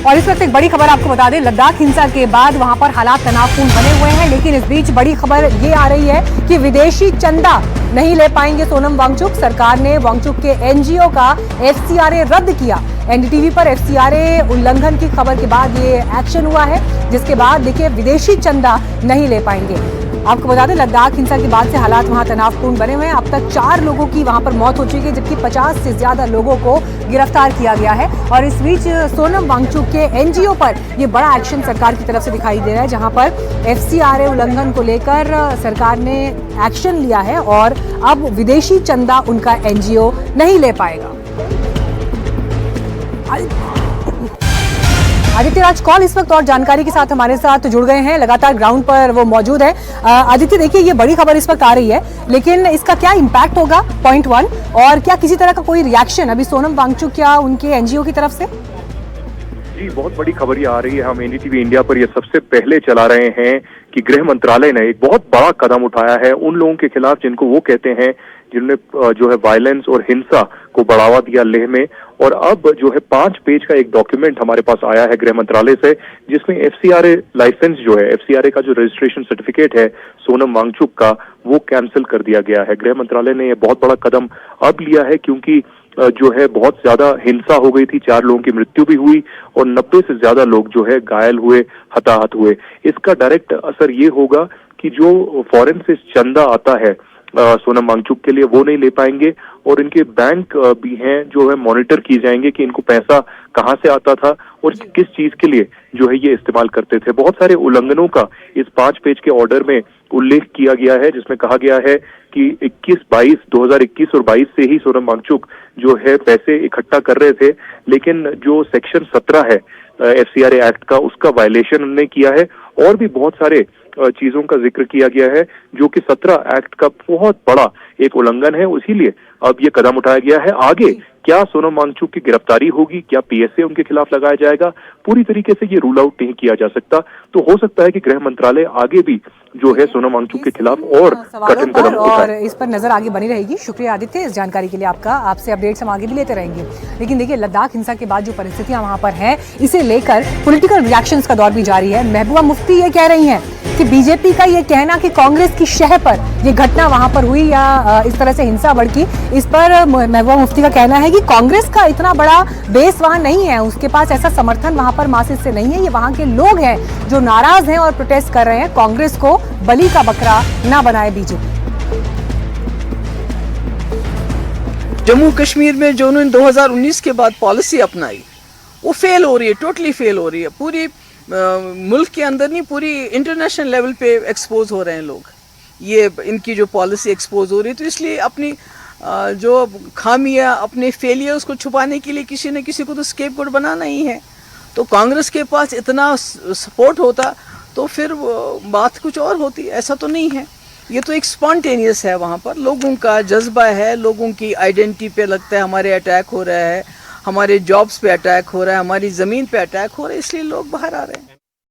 और इस वक्त एक बड़ी खबर आपको बता दें, लद्दाख हिंसा के बाद वहां पर हालात तनावपूर्ण बने हुए हैं। लेकिन इस बीच बड़ी खबर ये आ रही है कि विदेशी चंदा नहीं ले पाएंगे सोनम वांगचुक। सरकार ने वांगचुक के एनजीओ का एफसीआरए रद्द किया। एनडीटीवी पर एफसीआरए उल्लंघन की खबर के बाद ये एक्शन हुआ है, जिसके बाद देखिए विदेशी चंदा नहीं ले पाएंगे। आपको बता दें, लद्दाख हिंसा के बाद से हालात वहां तनावपूर्ण बने हुए हैं। अब तक 4 लोगों की वहां पर मौत हो चुकी है, जबकि 50 से ज्यादा लोगों को गिरफ्तार किया गया है। और इस बीच सोनम वांगचुक के एनजीओ पर ये बड़ा एक्शन सरकार की तरफ से दिखाई दे रहा है, जहां पर एफसीआरए उल्लंघन को लेकर सरकार ने एक्शन लिया है और अब विदेशी चंदा उनका एनजीओ नहीं ले पाएगा। आदित्य राज कौल इस वक्त और जानकारी के साथ हमारे साथ जुड़ गए हैं, लगातार ग्राउंड पर वो मौजूद है। आदित्य, देखिए ये बड़ी खबर इस वक्त आ रही है, लेकिन इसका क्या इम्पैक्ट होगा, पॉइंट 1, और क्या किसी तरह का कोई रिएक्शन अभी सोनम वांगचुक या उनके एनजीओ की तरफ से? जी, बहुत बड़ी खबर ये आ रही है। हम एनडीटीवी इंडिया पर ये सबसे पहले चला रहे हैं कि गृह मंत्रालय ने एक बहुत बड़ा कदम उठाया है उन लोगों के खिलाफ जिनको वो कहते हैं जिन्होंने जो है वायलेंस और हिंसा को बढ़ावा दिया लेह में। और अब जो है 5 पेज का एक डॉक्यूमेंट हमारे पास आया है गृह मंत्रालय से, जिसमें एफसीआरए लाइसेंस जो है, एफसीआरए का जो रजिस्ट्रेशन सर्टिफिकेट है सोनम वांगचुक का, वो कैंसिल कर दिया गया है। गृह मंत्रालय ने ये बहुत बड़ा कदम अब लिया है क्योंकि जो है बहुत ज्यादा हिंसा हो गई थी, 4 लोगों की मृत्यु भी हुई और 90 से ज्यादा लोग जो है घायल हुए, हताहत हुए। इसका डायरेक्ट असर ये होगा कि जो फॉरेन से चंदा आता है सोनम वांगचुक के लिए, वो नहीं ले पाएंगे और इनके बैंक भी हैं जो है मॉनिटर किए जाएंगे कि इनको पैसा कहां से आता था और किस चीज के लिए जो है ये इस्तेमाल करते थे। बहुत सारे उल्लंघनों का इस 5 पेज के ऑर्डर में उल्लेख किया गया है, जिसमें कहा गया है कि 2021 और 22 से ही सोनम वांगचुक जो है पैसे इकट्ठा कर रहे थे, लेकिन जो सेक्शन 17 है एफसीआरए एक्ट का, उसका वायलेशन उन्होंने किया है। और भी बहुत सारे चीजों का जिक्र किया गया है जो कि 17 एक्ट का बहुत बड़ा एक उल्लंघन है। इसीलिए अब ये कदम उठाया गया है। आगे क्या सोनम वांगचुक की गिरफ्तारी होगी, क्या पीएसए उनके खिलाफ लगाया जाएगा, पूरी तरीके से ये रूल आउट नहीं किया जा सकता। तो हो सकता है कि गृह मंत्रालय आगे भी जो है सोनम वांगचुक के खिलाफ और कठिन कदम और इस पर नजर आगे बनी रहेगी। शुक्रिया आदित्य इस जानकारी के लिए आपका। आपसे अपडेट्स हम आगे भी लेते रहेंगे। लेकिन देखिए, लद्दाख हिंसा के बाद जो परिस्थितियां वहां पर हैं, इसे लेकर पॉलिटिकल रिएक्शंस का दौर भी जारी है। महबूबा मुफ्ती ये कह रही हैं कि बीजेपी का ये कहना कि कांग्रेस की शह पर ये घटना वहां पर हुई या इस तरह से हिंसा भड़की, इस पर महबूबा मुफ्ती का कहना है कि कांग्रेस का इतना बड़ा बेस वहां नहीं है, उसके पास ऐसा समर्थन वहां पर मासिस से नहीं है। ये वहां के लोग हैं जो नाराज हैं और प्रोटेस्ट कर रहे हैं। कांग्रेस को बलि का बकरा ना बनाए बीजेपी। जम्मू कश्मीर में जो उन्होंने 2019 के बाद पॉलिसी अपनाई, वो फेल हो रही है, टोटली फेल हो रही है। पूरी मुल्क के अंदर नहीं, पूरी इंटरनेशनल लेवल पे एक्सपोज हो रहे हैं लोग। ये इनकी जो पॉलिसी एक्सपोज हो रही है, तो इसलिए अपनी जो खामियां, अपने फेलियर्स को छुपाने के लिए किसी न किसी को तो स्केपगोट बनाना ही है। तो कांग्रेस के पास इतना सपोर्ट होता तो फिर बात कुछ और होती। ऐसा तो नहीं है, ये तो एक स्पॉन्टेनियस है। वहाँ पर लोगों का जज्बा है, लोगों की आइडेंटिटी पे लगता है हमारे अटैक हो रहा है, हमारे जॉब्स पे अटैक हो रहा है, हमारी ज़मीन पे अटैक हो रहा है, इसलिए लोग बाहर आ रहे हैं।